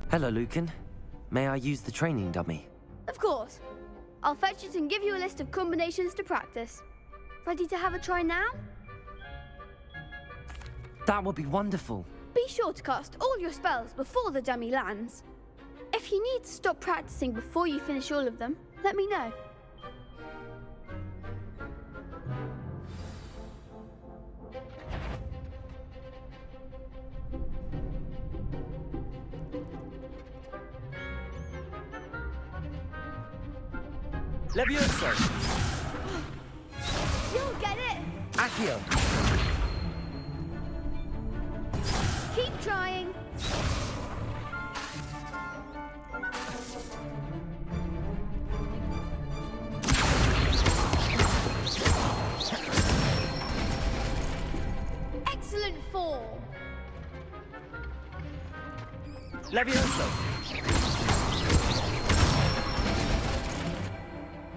Hello, Lucan. May I use the training dummy? Of course. I'll fetch it and give you a list of combinations to practice. Ready to have a try now? That would be wonderful. Be sure to cast all your spells before the dummy lands. If you need to stop practicing before you finish all of them, let me know. Levioso! You'll get it! Accio! Keep trying! Excellent form! Levioso!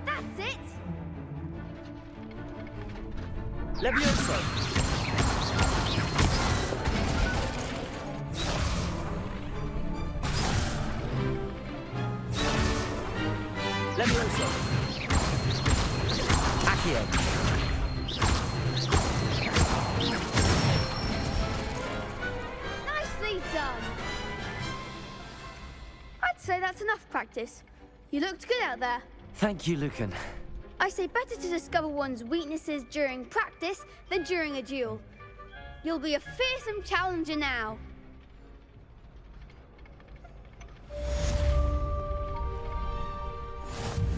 That's it! Levioso! Levioso! Accio! Nicely done! I'd say that's enough practice. You looked good out there. Thank you, Lucan. I say better to discover one's weaknesses during practice than during a duel. You'll be a fearsome challenger now.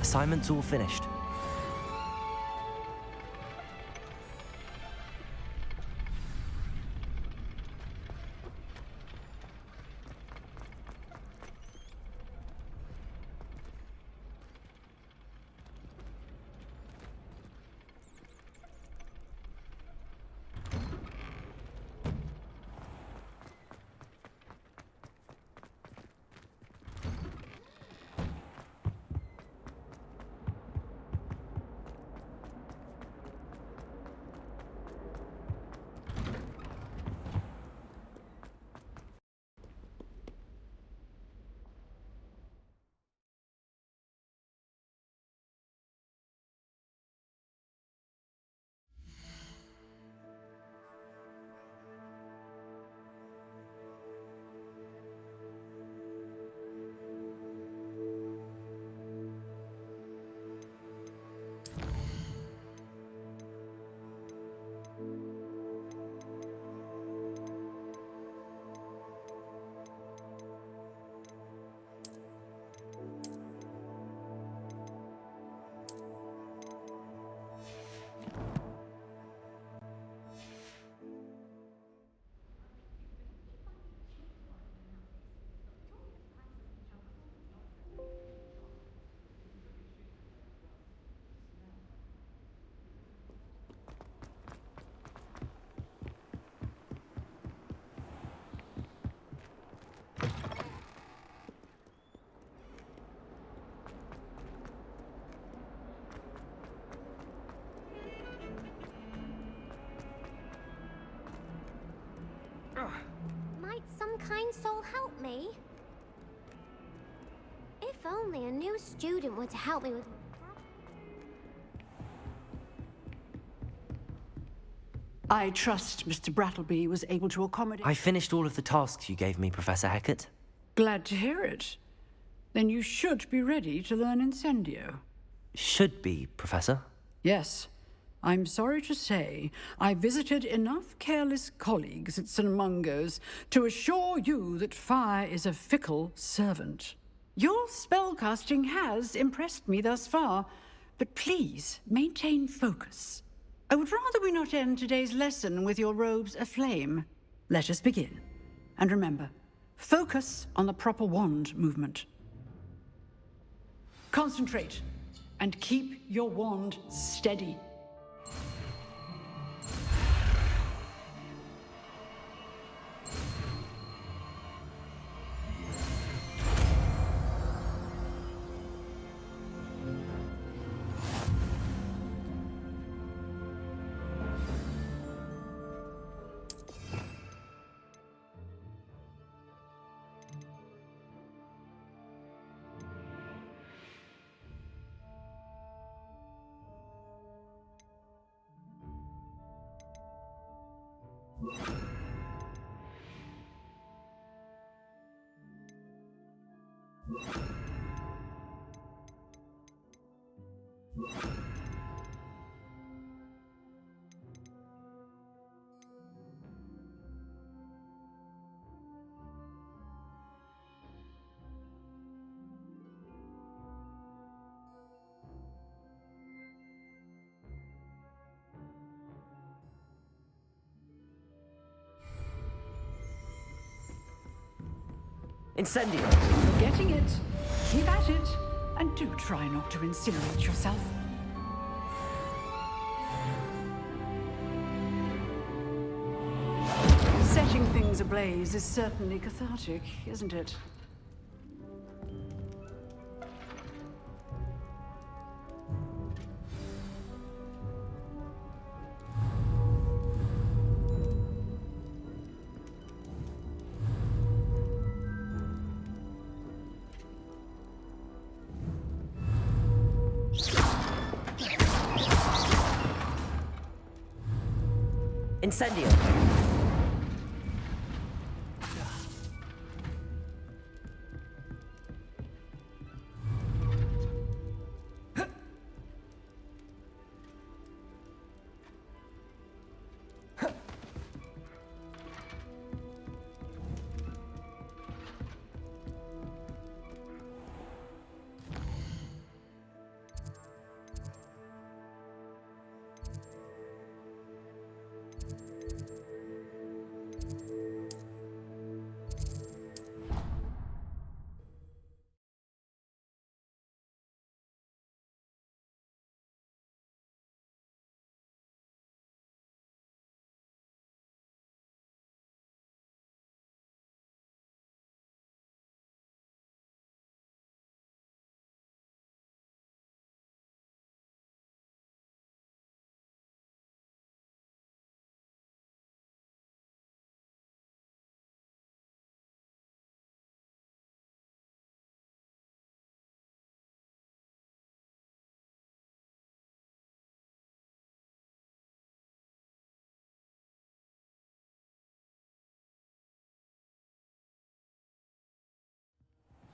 Assignment's all finished. Might some kind soul help me? If only a new student were to help me with... I trust Mr. Brattleby was able to accommodate... I finished all of the tasks you gave me, Professor Hecat. Glad to hear it. Then you should be ready to learn Incendio. Should be, Professor. Yes. I'm sorry to say, I visited enough careless colleagues at St. Mungo's to assure you that fire is a fickle servant. Your spellcasting has impressed me thus far, but please maintain focus. I would rather we not end today's lesson with your robes aflame. Let us begin. And remember, focus on the proper wand movement. Concentrate, and keep your wand steady. Incendio! You're getting it. Keep at it. And do try not to incinerate yourself. Setting things ablaze is certainly cathartic, isn't it? Incendio!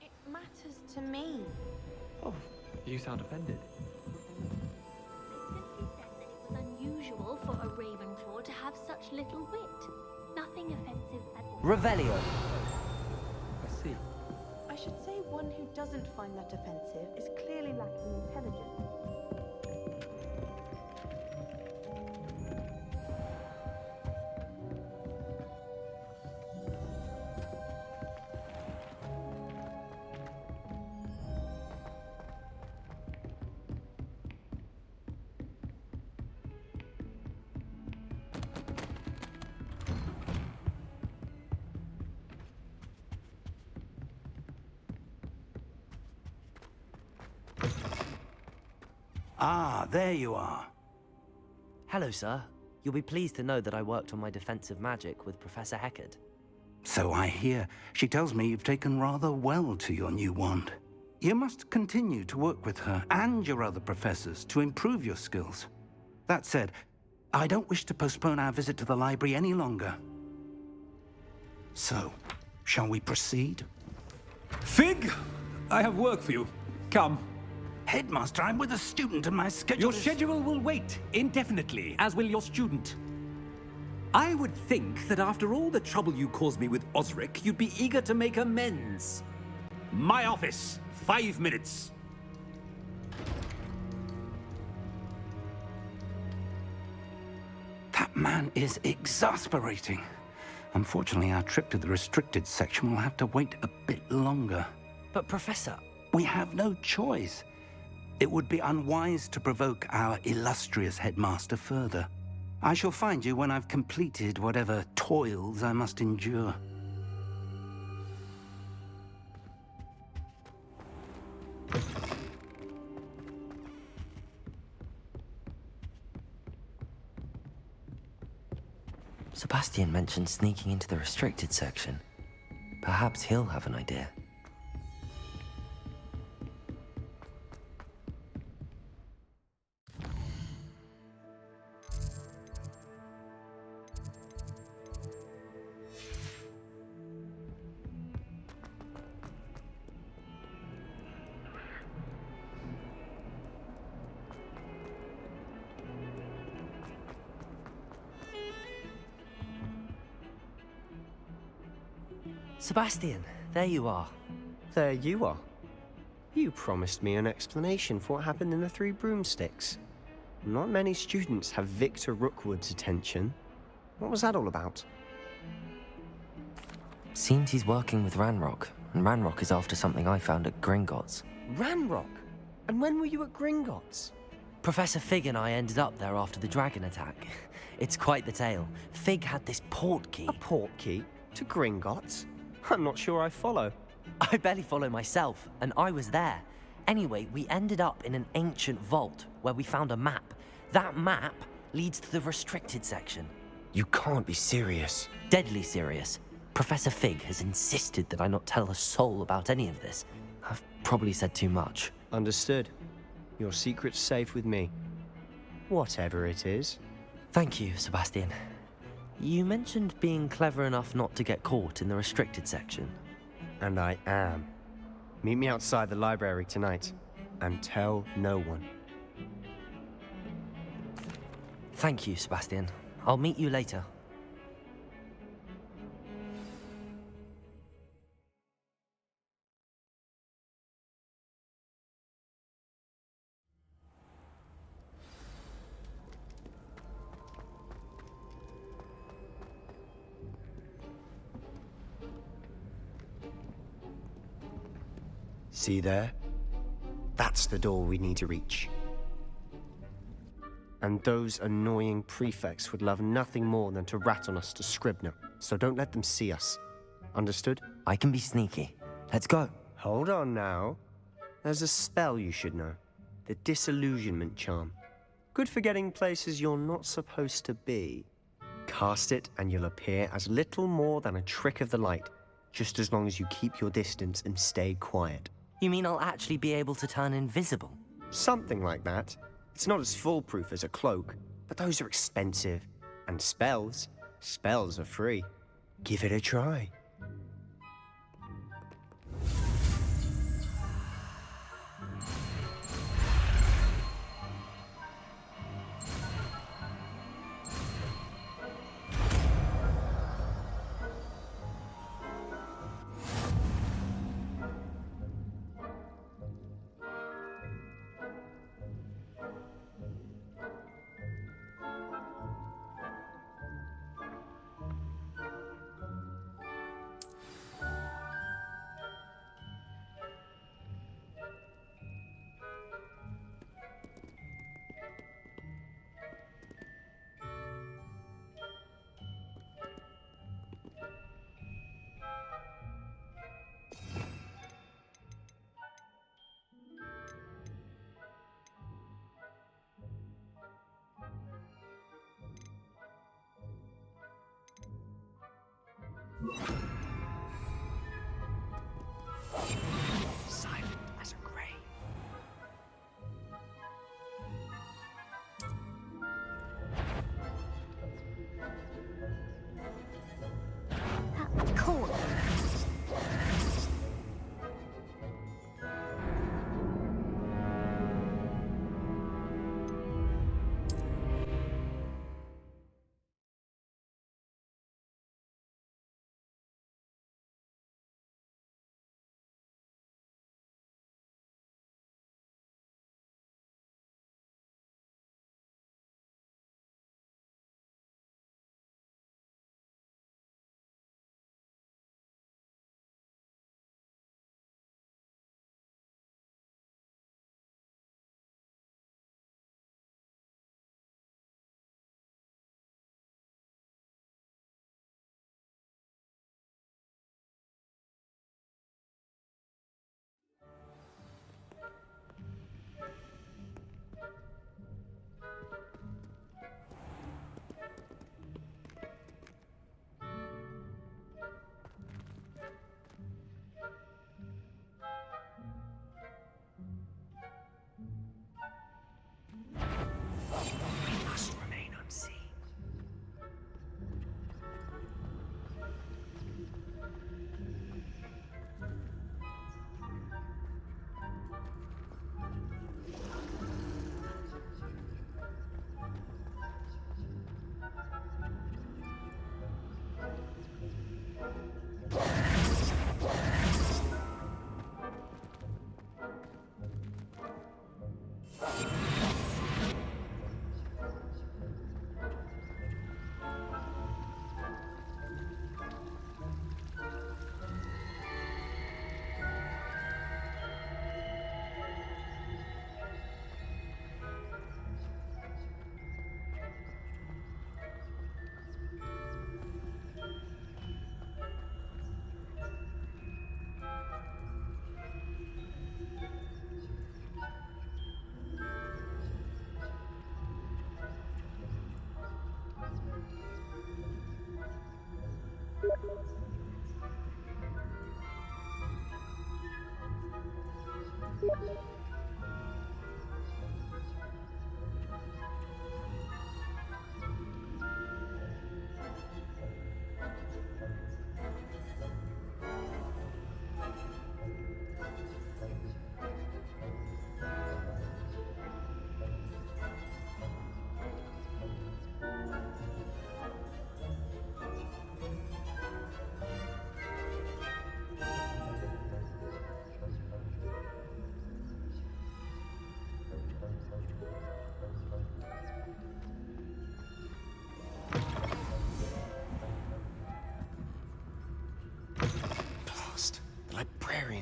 It matters to me. Oh, you sound offended. They simply said that it was unusual for a Ravenclaw to have such little wit. Nothing offensive at all. Revelio! I see. I should say one who doesn't find that offensive is clearly lacking intelligence. Ah, there you are. Hello, sir. You'll be pleased to know that I worked on my defensive magic with Professor Hecat. So I hear. She tells me you've taken rather well to your new wand. You must continue to work with her and your other professors to improve your skills. That said, I don't wish to postpone our visit to the library any longer. So, shall we proceed? Fig, I have work for you. Come. Headmaster, I'm with a student and my schedule Your is... schedule will wait indefinitely, as will your student. I would think that after all the trouble you caused me with Osric, you'd be eager to make amends. My office, 5 minutes. That man is exasperating. Unfortunately, our trip to the restricted section will have to wait a bit longer. But, Professor... We have no choice. It would be unwise to provoke our illustrious headmaster further. I shall find you when I've completed whatever toils I must endure. Sebastian mentioned sneaking into the restricted section. Perhaps he'll have an idea. Sebastian, there you are. There you are. You promised me an explanation for what happened in the Three Broomsticks. Not many students have Victor Rookwood's attention. What was that all about? Seems he's working with Ranrock, and Ranrock is after something I found at Gringotts. Ranrock? And when were you at Gringotts? Professor Fig and I ended up there after the dragon attack. It's quite the tale. Fig had this port key. A port key? To Gringotts? I'm not sure I follow. I barely follow myself, and I was there. Anyway, we ended up in an ancient vault where we found a map. That map leads to the restricted section. You can't be serious. Deadly serious. Professor Fig has insisted that I not tell a soul about any of this. I've probably said too much. Understood. Your secret's safe with me. Whatever it is. Thank you, Sebastian. You mentioned being clever enough not to get caught in the restricted section. And I am. Meet me outside the library tonight, and tell no one. Thank you, Sebastian. I'll meet you later. See there? That's the door we need to reach. And those annoying prefects would love nothing more than to rat on us to Scribner, so don't let them see us. Understood? I can be sneaky. Let's go. Hold on now. There's a spell you should know. The Disillusionment Charm. Good for getting places you're not supposed to be. Cast it and you'll appear as little more than a trick of the light, just as long as you keep your distance and stay quiet. You mean I'll actually be able to turn invisible? Something like that. It's not as foolproof as a cloak, but those are expensive. And spells are free. Give it a try.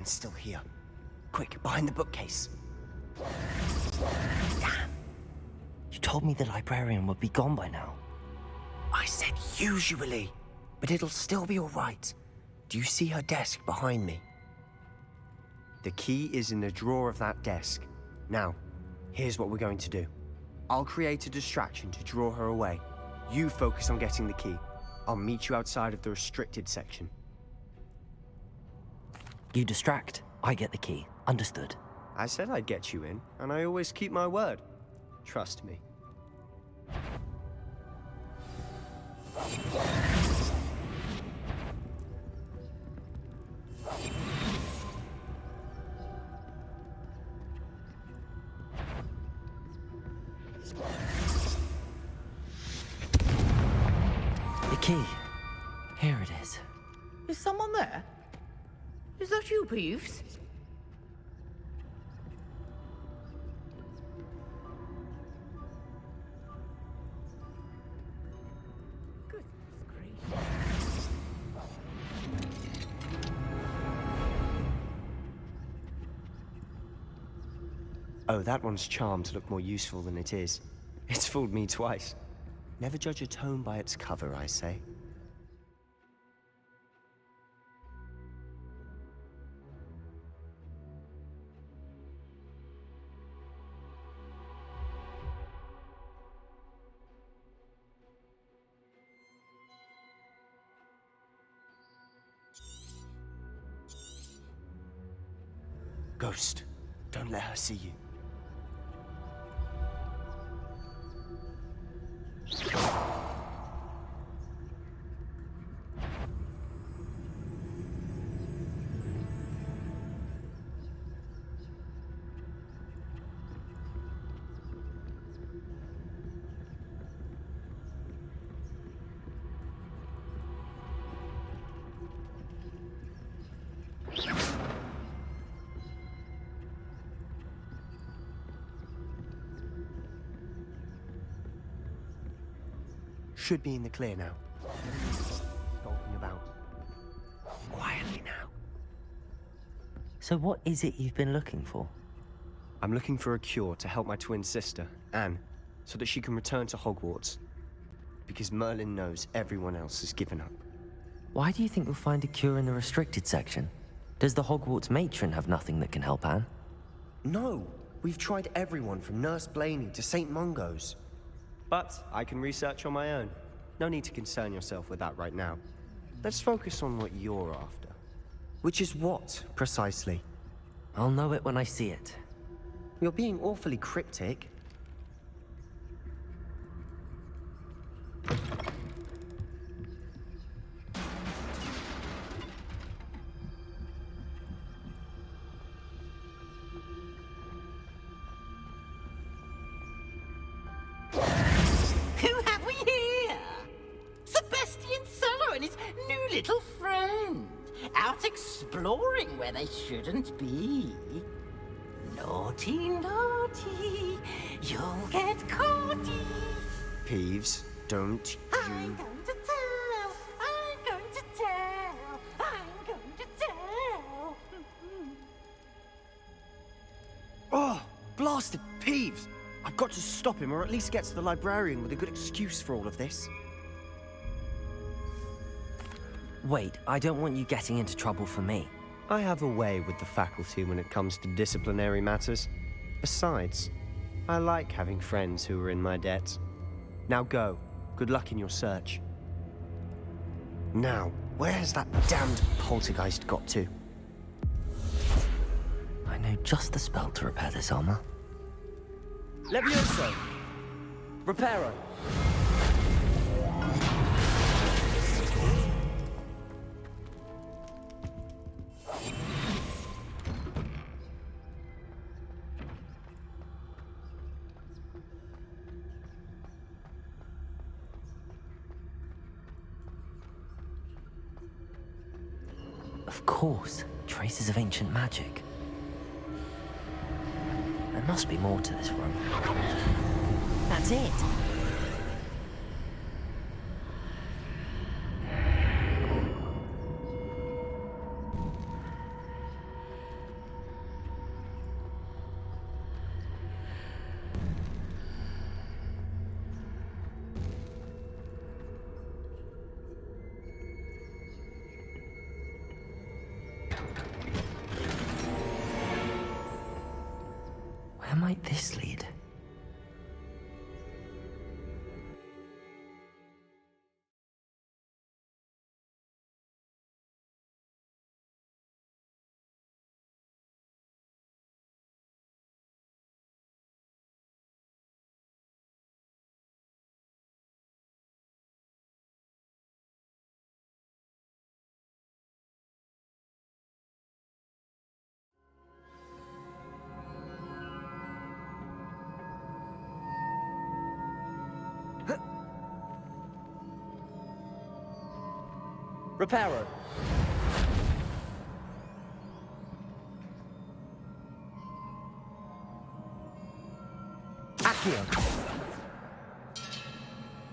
librarian's still here. Quick, behind the bookcase. Damn. You told me the librarian would be gone by now. I said usually, but it'll still be all right. Do you see her desk behind me? The key is in the drawer of that desk. Now, here's what we're going to do. I'll create a distraction to draw her away. You focus on getting the key. I'll meet you outside of the restricted section. You distract, I get the key. Understood. I said I'd get you in, and I always keep my word. Trust me. The key. Here it is. Is someone there? Is that you, Peeves? Oh, that one's charmed to look more useful than it is. It's fooled me twice. Never judge a tome by its cover, I say. Ghost, don't let her see you. Should be in the clear now. Skulking about. Quietly now. So what is it you've been looking for? I'm looking for a cure to help my twin sister, Anne, so that she can return to Hogwarts. Because Merlin knows everyone else has given up. Why do you think you'll find a cure in the restricted section? Does the Hogwarts matron have nothing that can help Anne? No! We've tried everyone from Nurse Blaney to St. Mungo's. But I can research on my own. No need to concern yourself with that right now. Let's focus on what you're after. Which is what, precisely? I'll know it when I see it. You're being awfully cryptic. Who have we here? Sebastian Suller and his new little friend. Out exploring where they shouldn't be. Naughty, naughty, you'll get caughty. Peeves, don't I'm you... going to tell, I'm going to tell, I'm going to tell. Oh, blasted Peeves! I've got to stop him, or at least get to the librarian with a good excuse for all of this. Wait, I don't want you getting into trouble for me. I have a way with the faculty when it comes to disciplinary matters. Besides, I like having friends who are in my debt. Now go. Good luck in your search. Now, where has that damned poltergeist got to? I know just the spell to repair this armor. Levioso! Reparo! Of course, traces of ancient magic. There must be more to this room. That's it! might this lead? Reparo.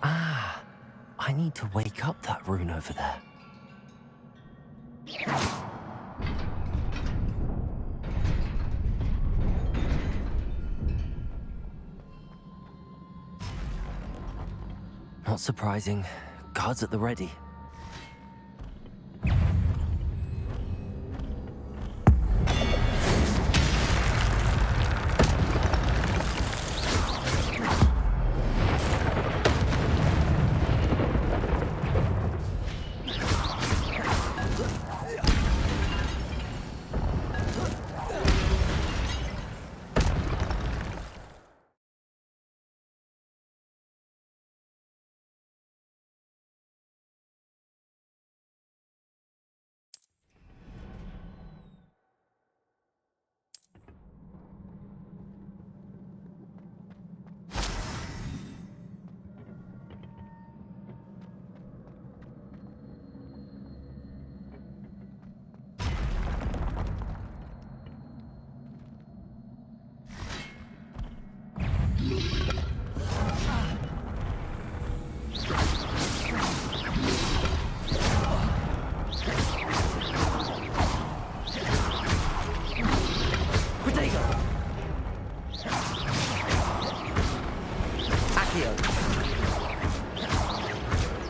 Ah, I need to wake up that rune over there. Not surprising. Guards at the ready.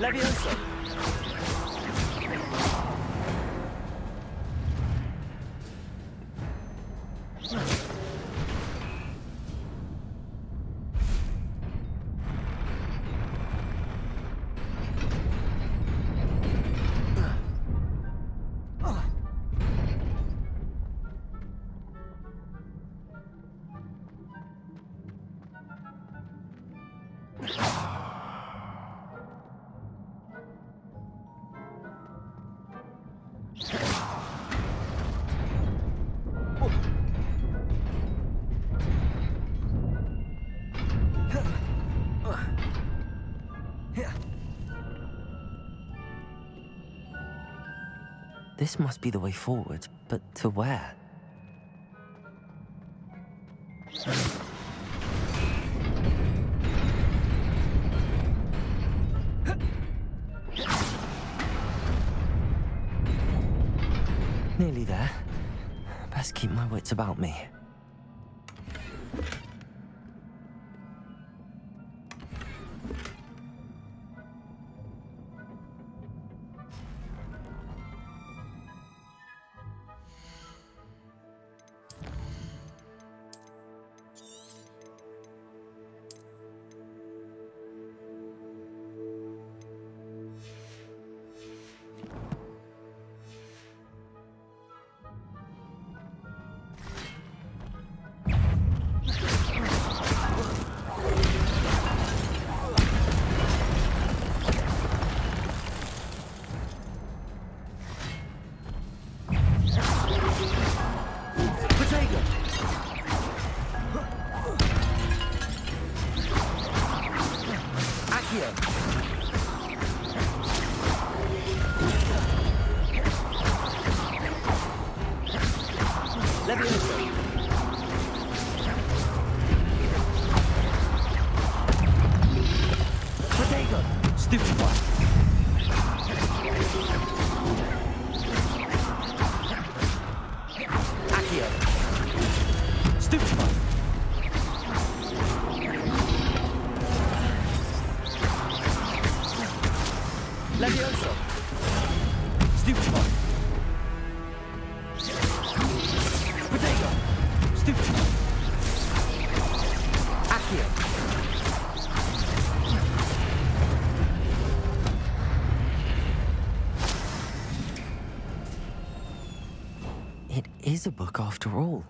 Leviosa. This must be the way forward, but to where? Nearly there. Best keep my wits about me. is a book after all.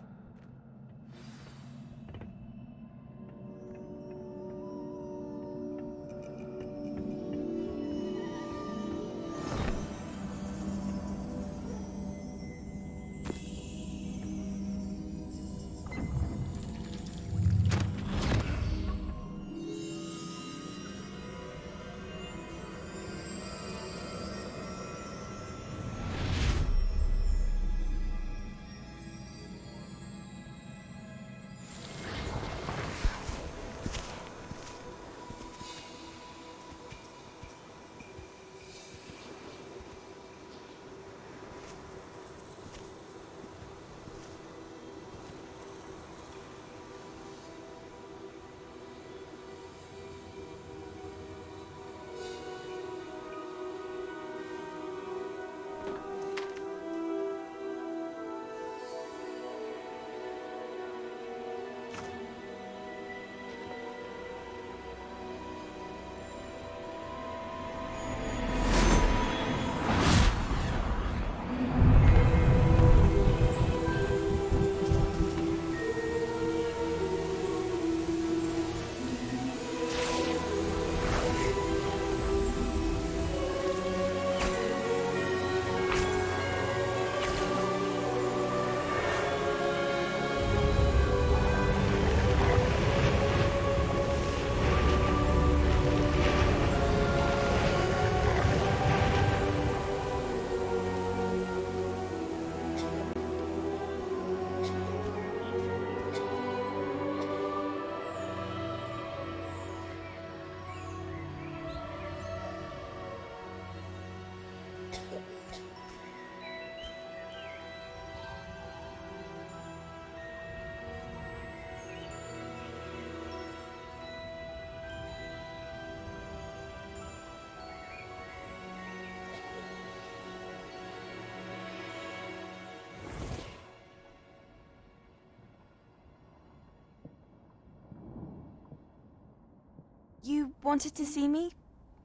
You wanted to see me?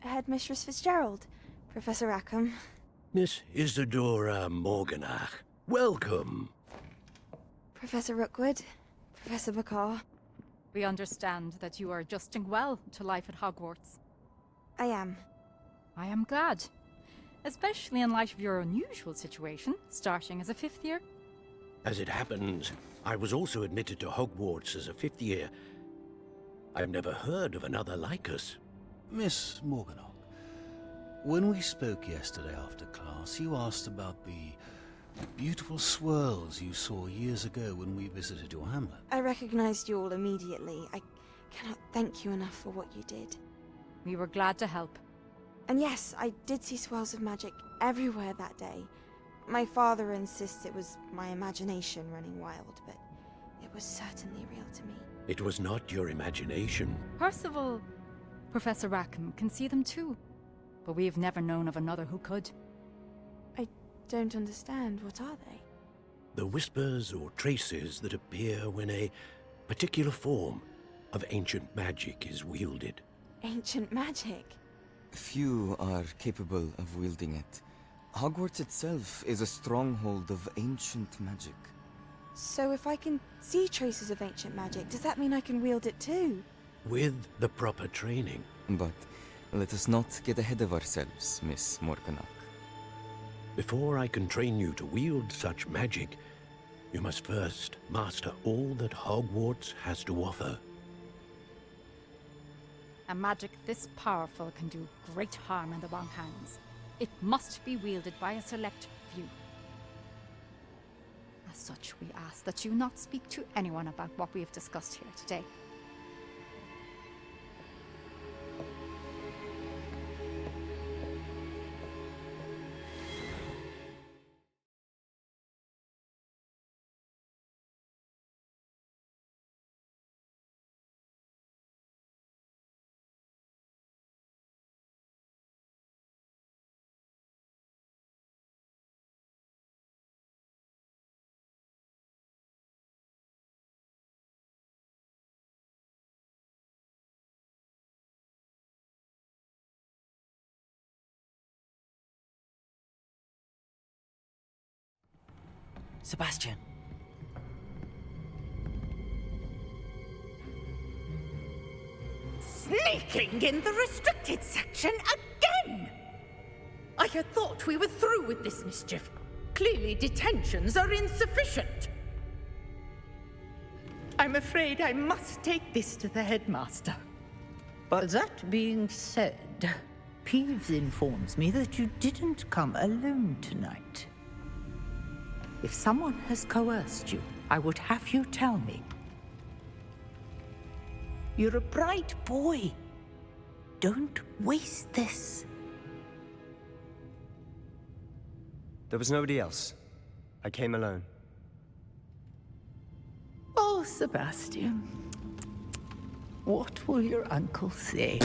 Headmistress Fitzgerald, Professor Rackham. Miss Isadora Morganach, welcome. Professor Rookwood, Professor Bakar. We understand that you are adjusting well to life at Hogwarts. I am. I am glad. Especially in light of your unusual situation, starting as a 5th year. As it happens, I was also admitted to Hogwarts as a 5th year. I've never heard of another like us. Miss Morganach, when we spoke yesterday after class, you asked about the beautiful swirls you saw years ago when we visited your hamlet. I recognized you all immediately. I cannot thank you enough for what you did. We were glad to help. And yes, I did see swirls of magic everywhere that day. My father insists it was my imagination running wild, but it was certainly real to me. It was not your imagination. Percival, Professor Rackham can see them too. But we have never known of another who could. I don't understand. What are they? The whispers or traces that appear when a particular form of ancient magic is wielded. Ancient magic? Few are capable of wielding it. Hogwarts itself is a stronghold of ancient magic. So if I can see traces of ancient magic, does that mean I can wield it too? With the proper training. But let us not get ahead of ourselves, Miss Morganach. Before I can train you to wield such magic, you must first master all that Hogwarts has to offer. A magic this powerful can do great harm in the wrong hands. It must be wielded by a select few. As such, we ask that you not speak to anyone about what we have discussed here today. Sebastian, Sneaking in the restricted section again! I had thought we were through with this mischief. Clearly detentions are insufficient. I'm afraid I must take this to the headmaster. But that being said, Peeves informs me that you didn't come alone tonight. If someone has coerced you, I would have you tell me. You're a bright boy. Don't waste this. There was nobody else. I came alone. Oh, Sebastian. What will your uncle say?